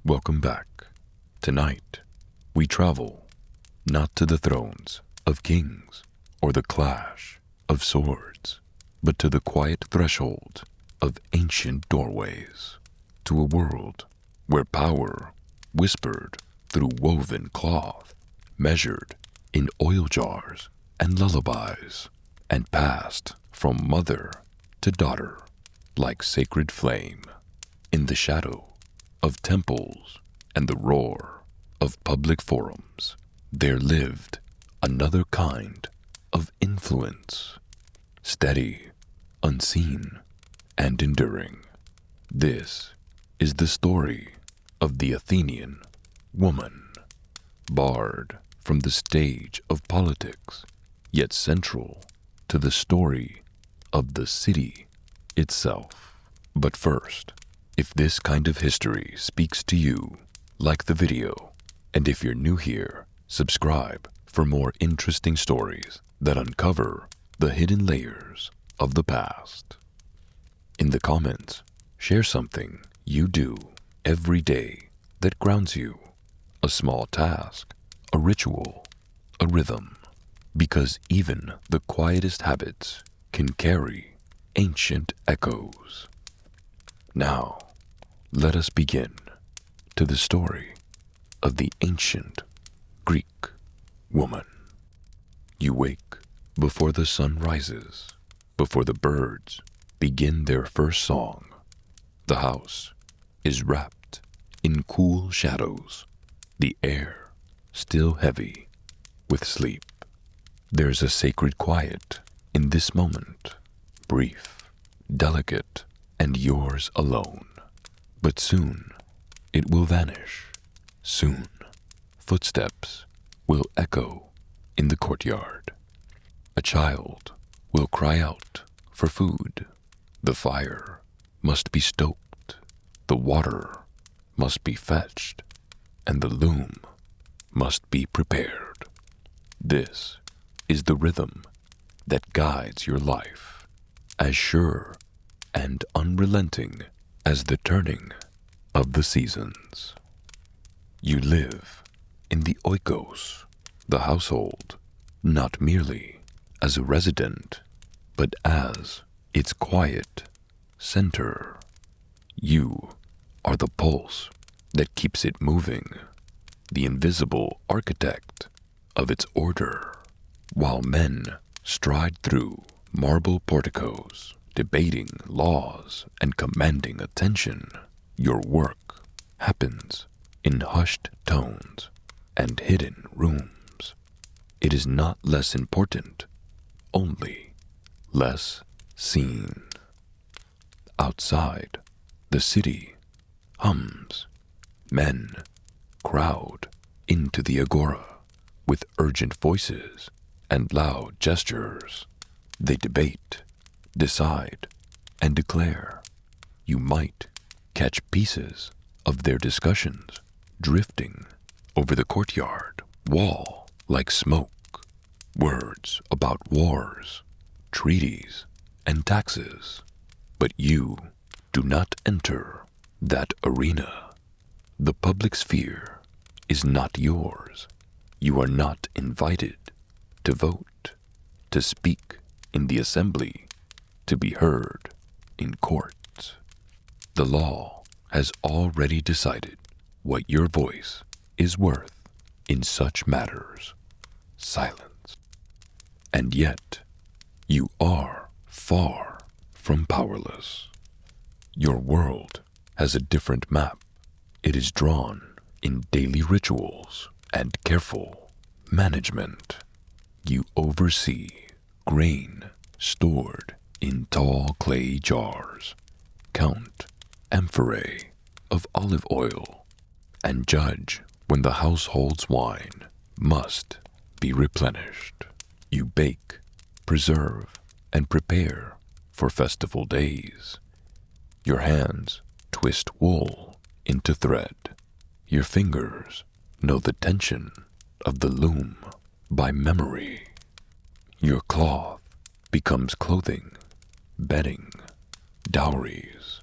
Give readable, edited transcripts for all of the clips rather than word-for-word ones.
Welcome back. Tonight, we travel not to the thrones of kings or the clash of swords, but to the quiet threshold of ancient doorways, to a world where power whispered through woven cloth, measured in oil jars and lullabies, and passed from mother to daughter like sacred flame. In the shadow of temples and the roar of public forums, there lived another kind of influence, steady, unseen, and enduring. This is the story of the Athenian woman, barred from the stage of politics, yet central to the story of the city itself. But first, if this kind of history speaks to you, like the video, and if you're new here, subscribe for more interesting stories that uncover the hidden layers of the past. In the comments, share something you do every day that grounds you, a small task, a ritual, a rhythm, because even the quietest habits can carry ancient echoes. Now, let us begin to the story of the ancient Greek woman. You wake before the sun rises, before the birds begin their first song. The house is wrapped in cool shadows, the air still heavy with sleep. There's a sacred quiet in this moment, brief, delicate, and yours alone. But soon it will vanish. Soon footsteps will echo in the courtyard. A child will cry out for food. The fire must be stoked. The water must be fetched. And the loom must be prepared. This is the rhythm that guides your life, as sure and unrelenting as the turning of the seasons. You live in the oikos, the household, not merely as a resident, but as its quiet center. You are the pulse that keeps it moving, the invisible architect of its order, while men stride through marble porticos, debating laws and commanding attention. Your work happens in hushed tones and hidden rooms. It is not less important, only less seen. Outside, the city hums. Men crowd into the agora with urgent voices and loud gestures. They debate, decide, and declare. You might catch pieces of their discussions drifting over the courtyard wall like smoke. Words about wars, treaties, and taxes. But you do not enter that arena. The public sphere is not yours. You are not invited to vote, to speak in the assembly, to be heard in courts. The law has already decided what your voice is worth in such matters. Silence. And yet, you are far from powerless. Your world has a different map. It is drawn in daily rituals and careful management. You oversee grain stored in tall clay jars, count amphorae of olive oil, and judge when the household's wine must be replenished. You bake, preserve, and prepare for festival days. Your hands twist wool into thread. Your fingers know the tension of the loom by memory. Your cloth becomes clothing, bedding, dowries.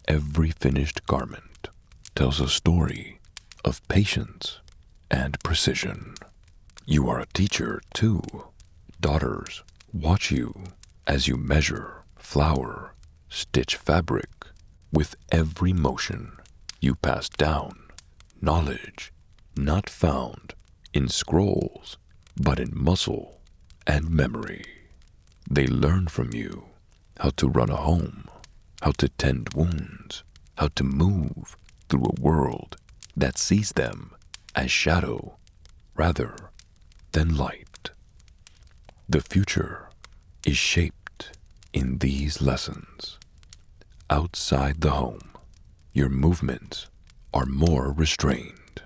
Every finished garment tells a story of patience and precision. You are a teacher, too. Daughters watch you as you measure, flour, stitch fabric. With every motion, you pass down knowledge not found in scrolls, but in muscle and memory. They learn from you how to run a home, how to tend wounds, how to move through a world that sees them as shadow rather than light. The future is shaped in these lessons. Outside the home, your movements are more restrained,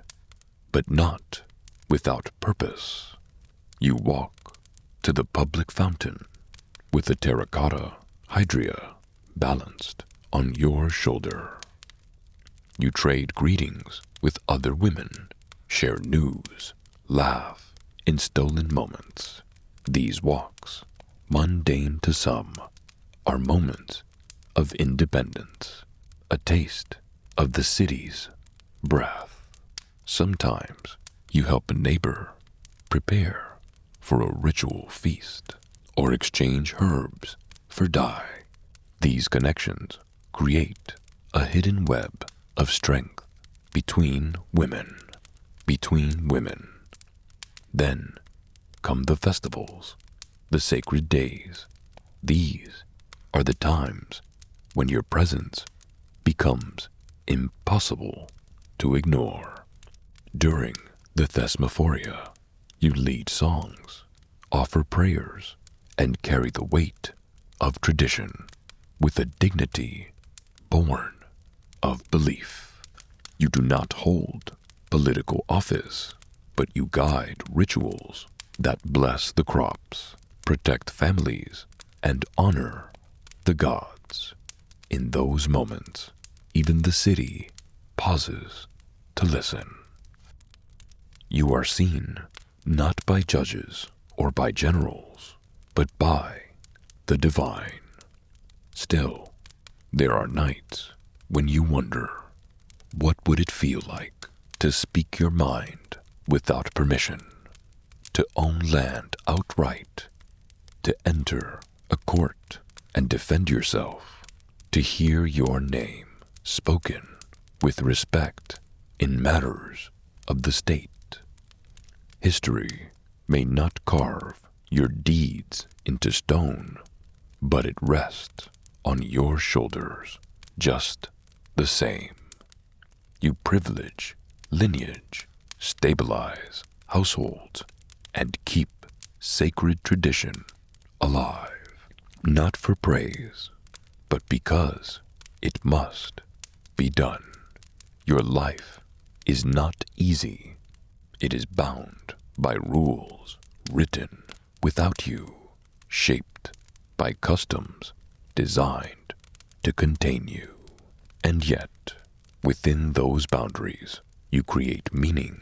but not without purpose. You walk to the public fountain with a terracotta hydria balanced on your shoulder. You trade greetings with other women, share news, laugh in stolen moments. These walks, mundane to some, are moments of independence, a taste of the city's breath. Sometimes you help a neighbor prepare for a ritual feast or exchange herbs for dye. These connections create a hidden web of strength between women. Then come the festivals, the sacred days. These are the times when your presence becomes impossible to ignore. During the Thesmophoria, you lead songs, offer prayers, and carry the weight of tradition with a dignity born of belief. You do not hold political office, but you guide rituals that bless the crops, protect families, and honor the gods. In those moments, even the city pauses to listen. You are seen not by judges or by generals, but by the divine. Still, there are nights when you wonder, what would it feel like to speak your mind without permission, to own land outright, to enter a court and defend yourself, to hear your name spoken with respect in matters of the state? History may not carve your deeds into stone, but it rests on your shoulders just the same. You privilege lineage, stabilize households, and keep sacred tradition alive, not for praise, but because it must be done. Your life is not easy. It is bound by rules written without you, shaped by customs designed to contain you. And yet, within those boundaries, you create meaning,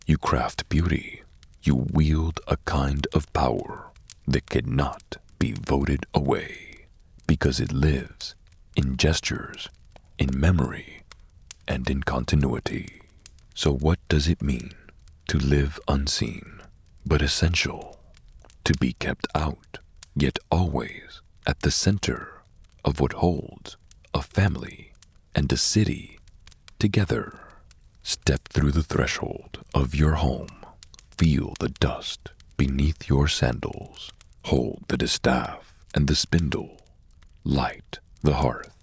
you craft beauty, you wield a kind of power that cannot be voted away because it lives in gestures, in memory, and in continuity. So what does it mean to live unseen but essential, to be kept out, yet always at the center of what holds a family and a city together? Step through the threshold of your home, feel the dust beneath your sandals, hold the distaff and the spindle, light the hearth,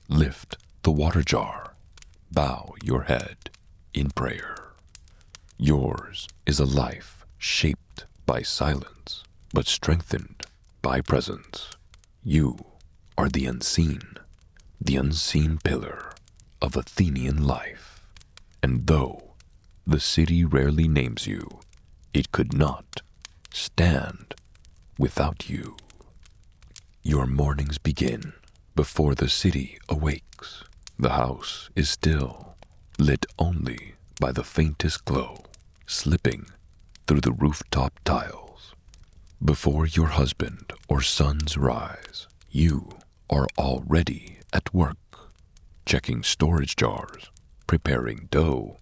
lift the water jar, bow your head in prayer. Yours is a life shaped by silence, but strengthened by presence. You are the unseen pillar of Athenian life. And though the city rarely names you, it could not stand without you. Your mornings begin before the city awakes. The house is still, lit only by the faintest glow slipping through the rooftop tiles. Before your husband or sons rise, you are already at work, checking storage jars, preparing dough,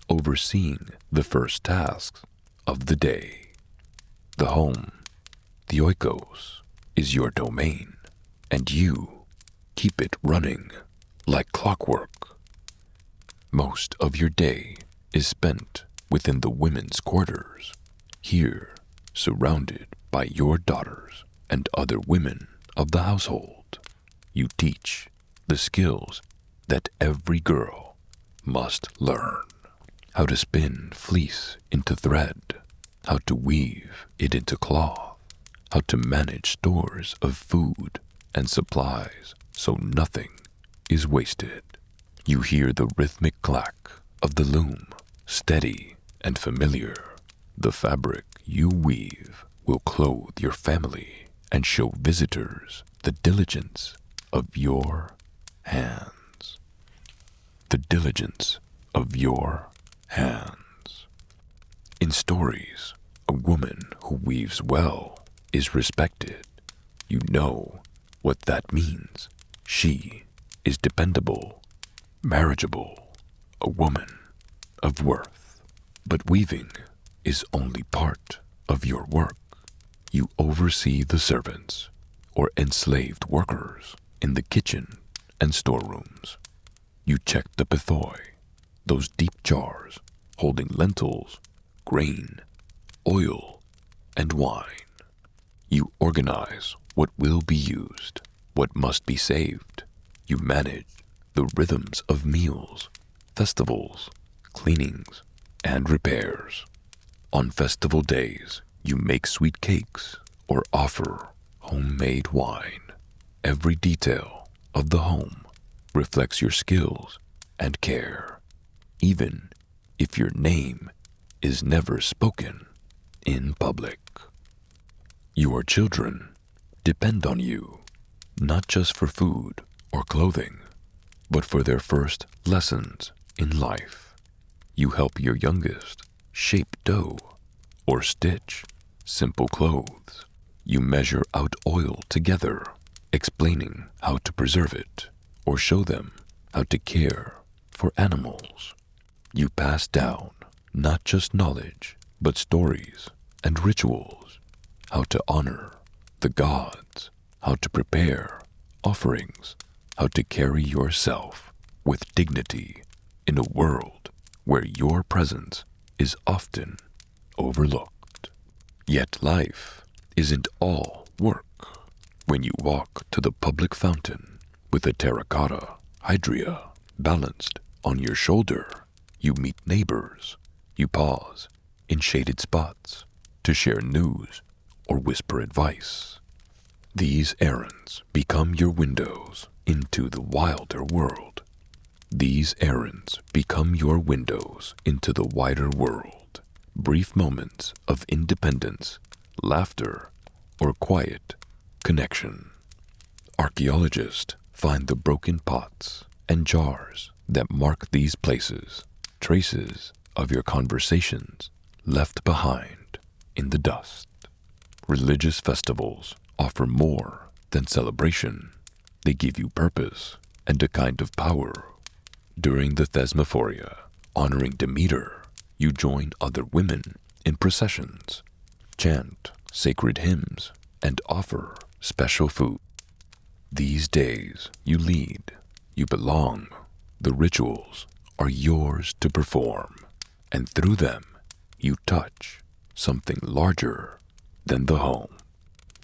overseeing the first tasks of the day. The home, the oikos, is your domain, and you keep it running like clockwork. Most of your day is spent within the women's quarters, here surrounded by your daughters and other women of the household. You teach the skills that every girl must learn: how to spin fleece into thread, how to weave it into cloth, how to manage stores of food and supplies so nothing is wasted. You hear the rhythmic clack of the loom, steady and familiar. The fabric you weave will clothe your family and show visitors the diligence of your hands. The diligence of your hands. In stories, a woman who weaves well is respected. You know what that means. She is dependable, marriageable, a woman of worth. But weaving is only part of your work. You oversee the servants or enslaved workers in the kitchen and storerooms. You check the pithoi, those deep jars holding lentils, grain, oil, and wine. You organize what will be used, what must be saved. You manage the rhythms of meals, festivals, cleanings, and repairs. On festival days, you make sweet cakes or offer homemade wine. Every detail of the home reflects your skills and care, even if your name is never spoken in public. Your children depend on you, not just for food or clothing, but for their first lessons in life. You help your youngest shape dough or stitch simple clothes. You measure out oil together, explaining how to preserve it, or show them how to care for animals. You pass down not just knowledge, but stories and rituals, how to honor the gods, how to prepare offerings, how to carry yourself with dignity in a world where your presence is often overlooked. Yet life isn't all work. When you walk to the public fountain with a terracotta hydria balanced on your shoulder, you meet neighbors. You pause in shaded spots to share news or whisper advice. These errands become your windows into the wilder world. These errands become your windows into the wider world. Brief moments of independence, laughter, or quiet connection. Archaeologists find the broken pots and jars that mark these places, traces of your conversations left behind in the dust. Religious festivals offer more than celebration. They give you purpose and a kind of power. During the Thesmophoria, honoring Demeter, you join other women in processions, chant sacred hymns, and offer special food. These days you lead, you belong. The rituals are yours to perform, and through them you touch something larger than the home.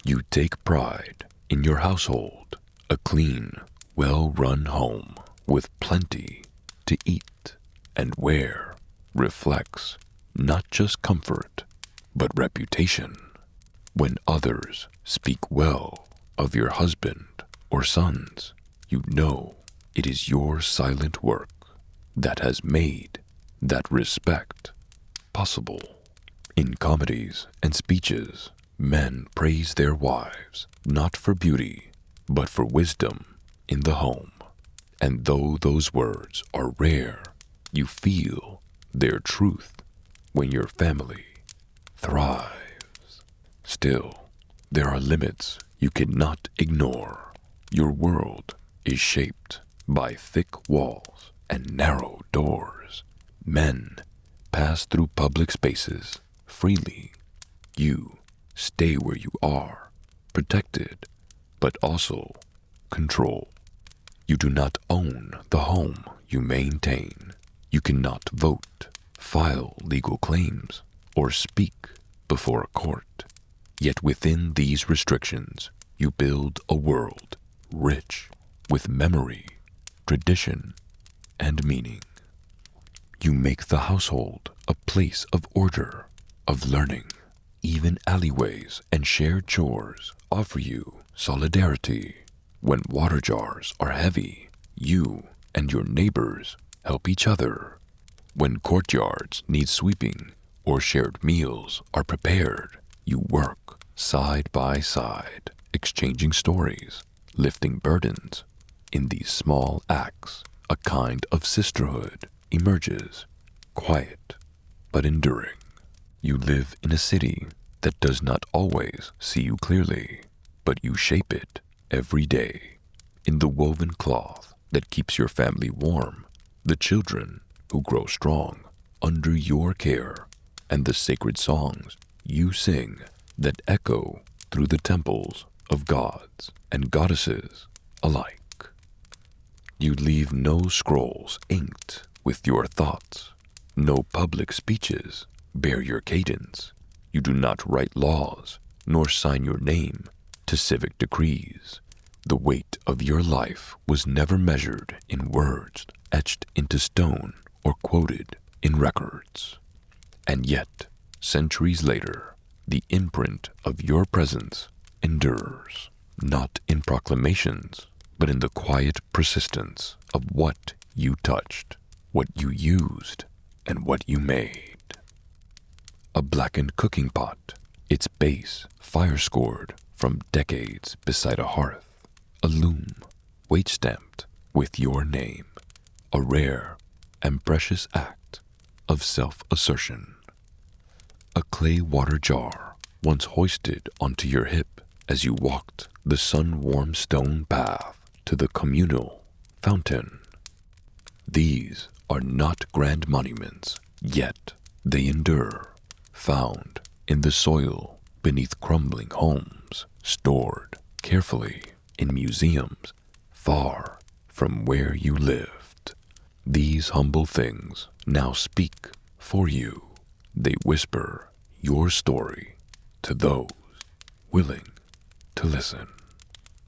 You take pride in your household, a clean, well-run home with plenty to eat and wear reflects not just comfort, but reputation. When others speak well of your husband or sons, you know it is your silent work that has made that respect possible. In comedies and speeches, men praise their wives not for beauty, but for wisdom in the home. And though those words are rare, you feel their truth when your family thrives. Still, there are limits you cannot ignore. Your world is shaped by thick walls and narrow doors. Men pass through public spaces freely. You stay where you are, protected, but also controlled. You do not own the home you maintain. You cannot vote, file legal claims, or speak before a court. Yet within these restrictions, you build a world rich with memory, tradition, and meaning. You make the household a place of order, of learning. Even alleyways and shared chores offer you solidarity. When water jars are heavy, you and your neighbors help each other. When courtyards need sweeping or shared meals are prepared, you work side by side, exchanging stories, lifting burdens. In these small acts, a kind of sisterhood emerges, quiet but enduring. You live in a city that does not always see you clearly, but you shape it every day. In the woven cloth that keeps your family warm, the children who grow strong under your care, and the sacred songs you sing that echo through the temples of gods and goddesses alike. You leave no scrolls inked with your thoughts, no public speeches bear your cadence. You do not write laws, nor sign your name to civic decrees. The weight of your life was never measured in words etched into stone or quoted in records. And yet, centuries later, the imprint of your presence endures, not in proclamations, but in the quiet persistence of what you touched, what you used, and what you made. A blackened cooking pot, its base fire-scored from decades beside a hearth. A loom, weight-stamped with your name. A rare and precious act of self-assertion. A clay water jar once hoisted onto your hip as you walked the sun-warmed stone path to the communal fountain. These are not grand monuments, yet they endure, found in the soil beneath crumbling homes, stored carefully in museums far from where you lived. These humble things now speak for you. They whisper your story to those willing to listen.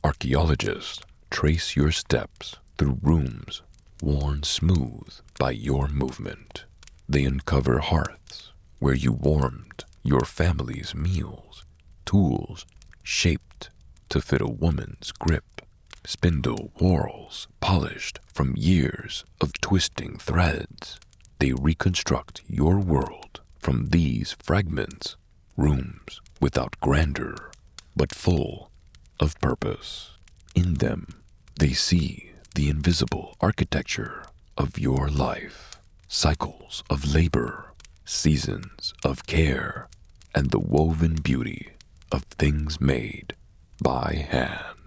Archaeologists trace your steps through rooms worn smooth by your movement. They uncover hearths where you warmed your family's meals, tools shaped to fit a woman's grip, spindle whorls polished from years of twisting threads. They reconstruct your world from these fragments, rooms without grandeur, but full of purpose. In them, they see the invisible architecture of your life, cycles of labor, seasons of care, and the woven beauty of things made by hand.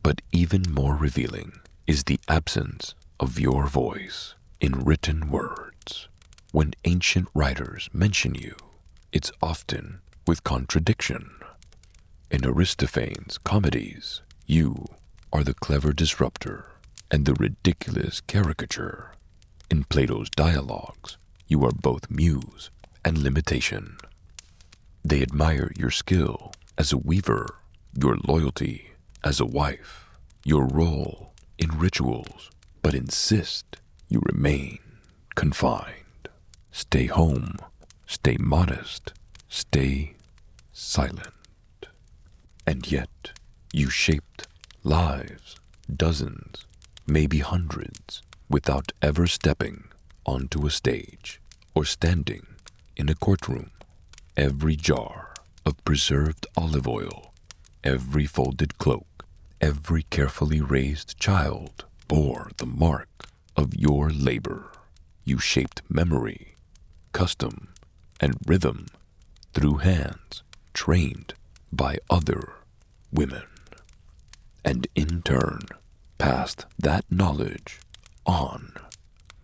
But even more revealing is the absence of your voice in written words. When ancient writers mention you, it's often with contradiction. In Aristophanes' comedies, you are the clever disruptor and the ridiculous caricature. In Plato's dialogues, you are both muse and limitation. They admire your skill as a weaver, your loyalty as a wife, your role in rituals, but insist you remain confined. Stay home, stay modest, stay silent. And yet, you shaped lives, dozens, maybe hundreds, without ever stepping onto a stage or standing in a courtroom. Every jar of preserved olive oil, every folded cloak, every carefully raised child bore the mark of your labor. You shaped memory, custom, and rhythm through hands trained by other women, and in turn passed that knowledge on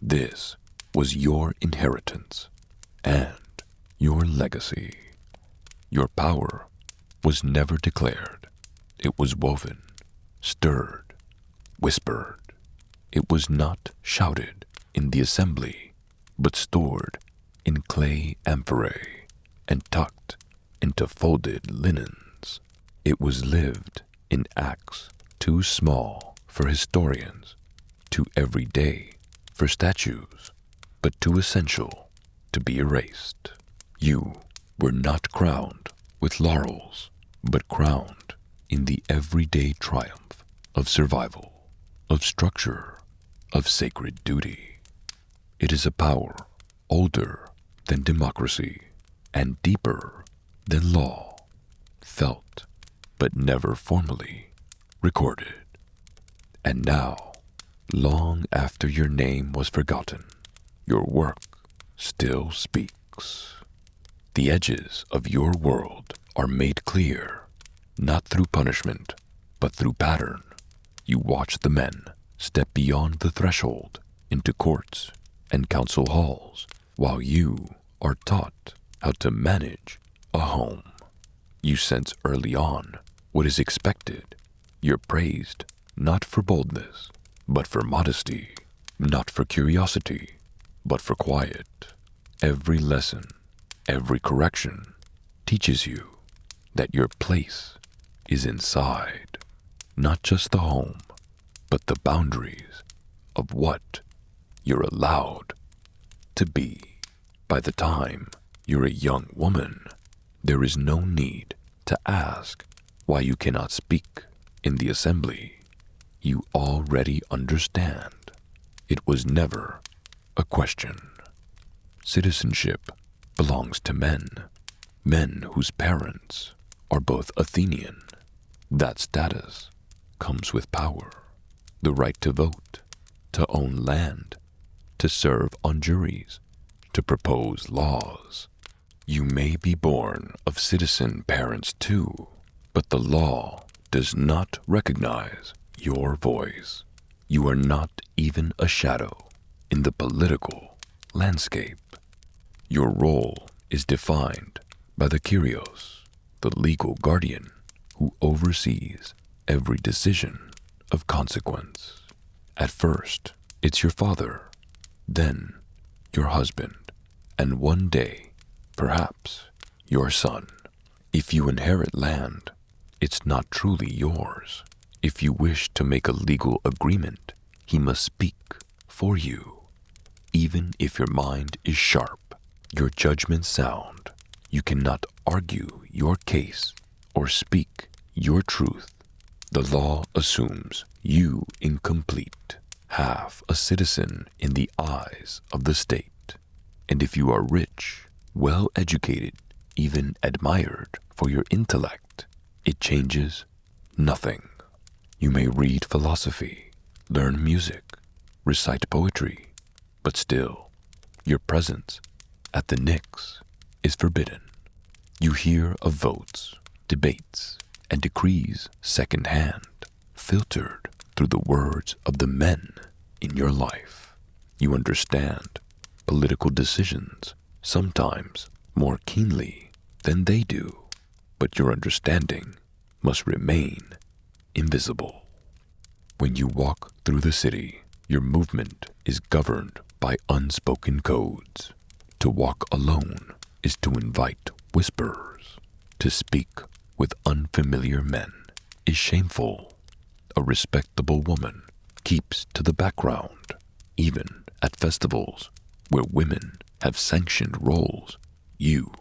This was your inheritance and your legacy. Your power was never declared. It was woven, stirred, whispered. It was not shouted in the assembly, but stored in clay amphorae and tucked into folded linens. It was lived in acts too small for historians, too everyday for statues, but too essential to be erased. You were not crowned with laurels, but crowned in the everyday triumph of survival, of structure, of sacred duty. It is a power older than democracy and deeper than law, felt but never formally recorded. And now, long after your name was forgotten, your work still speaks. The edges of your world are made clear, not through punishment, but through pattern. You watch the men step beyond the threshold into courts and council halls, while you are taught how to manage a home. You sense early on what is expected. You're praised not for boldness, but for modesty, not for curiosity, but for quiet. Every lesson, every correction teaches you that your place is inside, not just the home, but the boundaries of what you're allowed to be. By the time you're a young woman, there is no need to ask why you cannot speak in the assembly. You already understand. It was never a question. Citizenship belongs to men, men whose parents are both Athenian. That status comes with power, the right to vote, to own land, to serve on juries, to propose laws. You may be born of citizen parents too, but the law does not recognize your voice. You are not even a shadow in the political landscape. Your role is defined by the Kyrios, the legal guardian who oversees every decision of consequence. At first, it's your father, then your husband, and one day, perhaps, your son. If you inherit land, it's not truly yours. If you wish to make a legal agreement, he must speak for you. Even if your mind is sharp, your judgment sound, you cannot argue your case or speak your truth. The law assumes you incomplete, half a citizen in the eyes of the state. And if you are rich, well-educated, even admired for your intellect, it changes nothing. You may read philosophy, learn music, recite poetry, but still, your presence at the Knicks is forbidden. You hear of votes, debates, and decrees secondhand, filtered through the words of the men in your life. You understand political decisions sometimes more keenly than they do, but your understanding must remain invisible. When you walk through the city, your movement is governed by unspoken codes. To walk alone is to invite whisperers. To speak with unfamiliar men is shameful. A respectable woman keeps to the background, even at festivals where women have sanctioned roles. You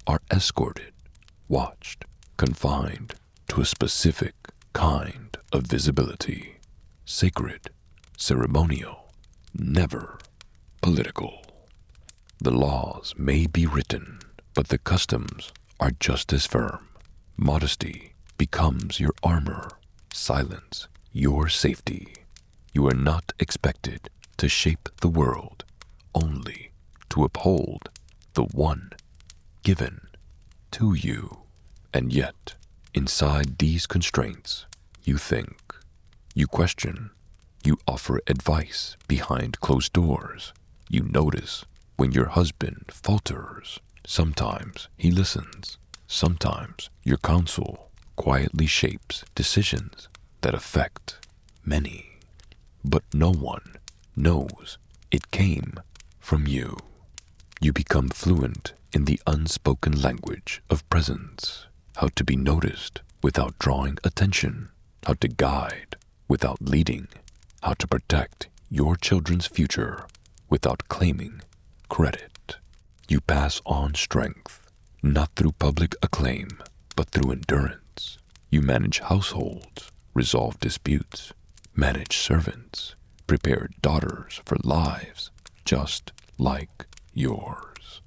are escorted, watched, confined to a specific kind of visibility. Sacred, ceremonial, never political. The laws may be written, but the customs are just as firm. Modesty becomes your armor, silence your safety. You are not expected to shape the world, only to uphold the one given to you. And yet, inside these constraints, you think, you question, You offer advice behind closed doors. You notice when your husband falters. Sometimes he listens. Sometimes your counsel quietly shapes decisions that affect many. But no one knows it came from you. You become fluent in the unspoken language of presence, how to be noticed without drawing attention, how to guide without leading, how to protect your children's future without claiming credit. You pass on strength, not through public acclaim, but through endurance. You manage households, resolve disputes, manage servants, prepare daughters for lives just like yours.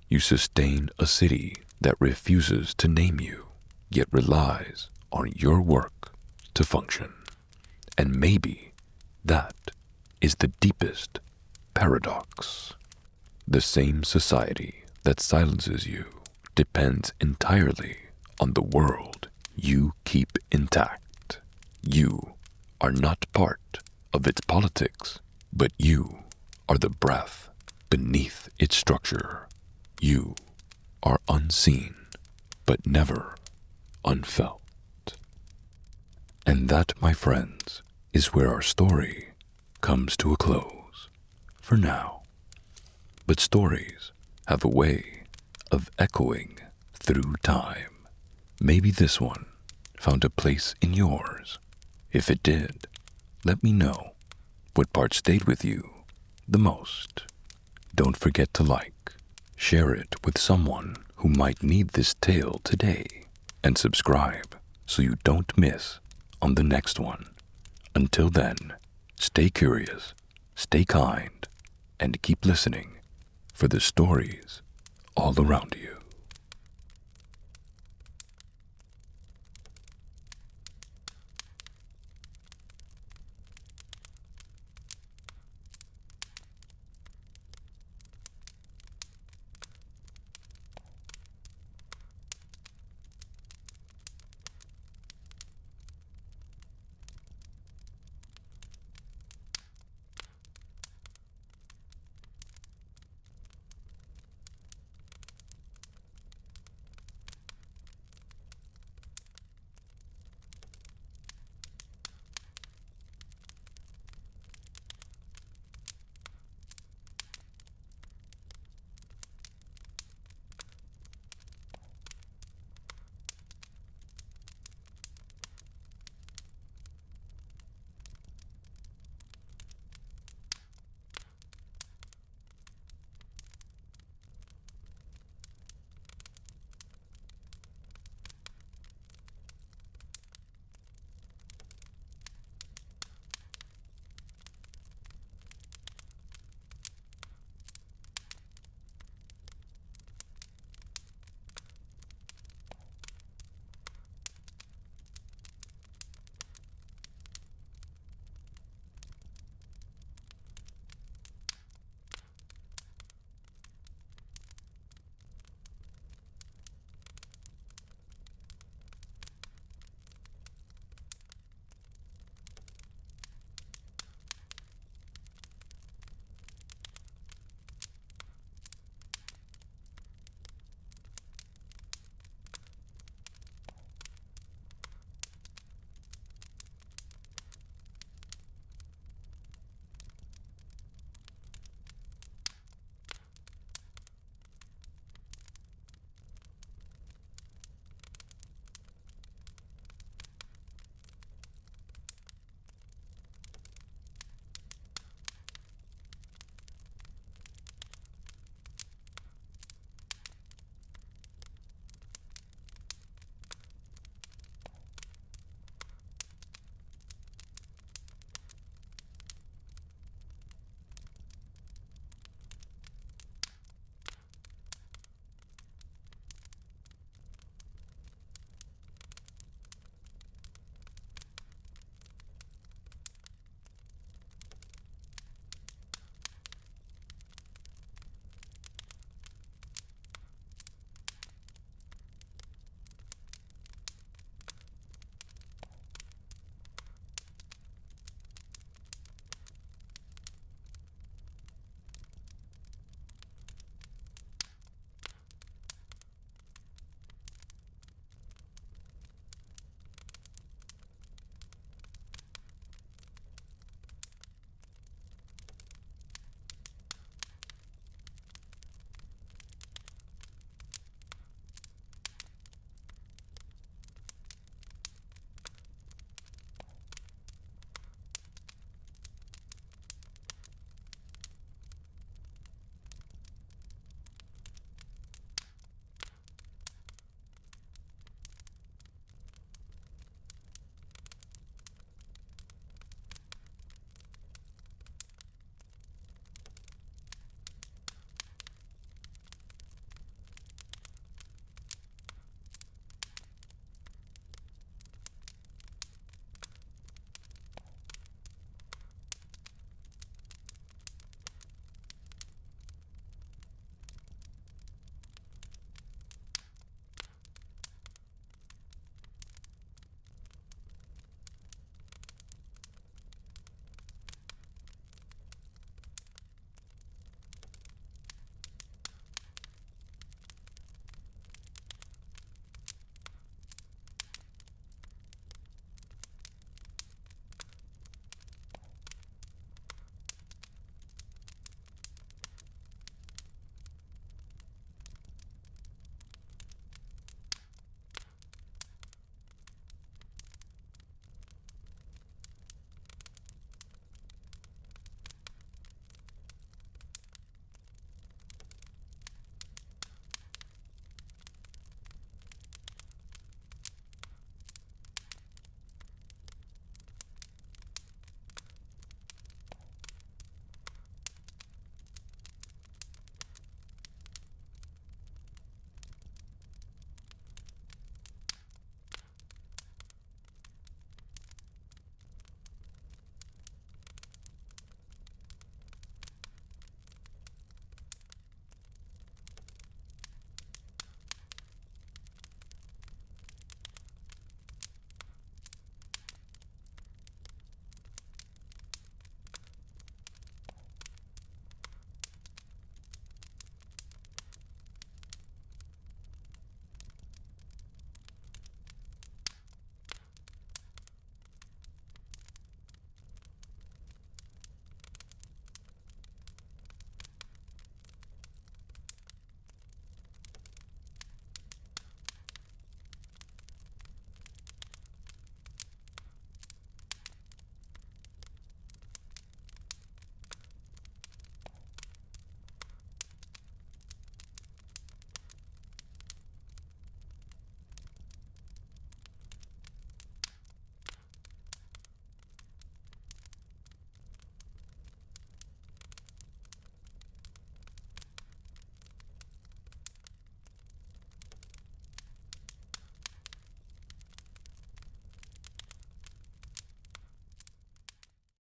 You sustain a city that refuses to name you, yet relies on your work to function. And maybe that is the deepest paradox. The same society that silences you depends entirely on the world you keep intact. You are not part of its politics, but you are the breath beneath its structure. You are unseen, but never unfelt. And that, my friends, is where our story comes to a close, for now. But stories have a way of echoing through time. Maybe this one found a place in yours. If it did, let me know what part stayed with you the most. Don't forget to like, share it with someone who might need this tale today, and subscribe so you don't miss on the next one. Until then, stay curious, stay kind, and keep listening for the stories all around you.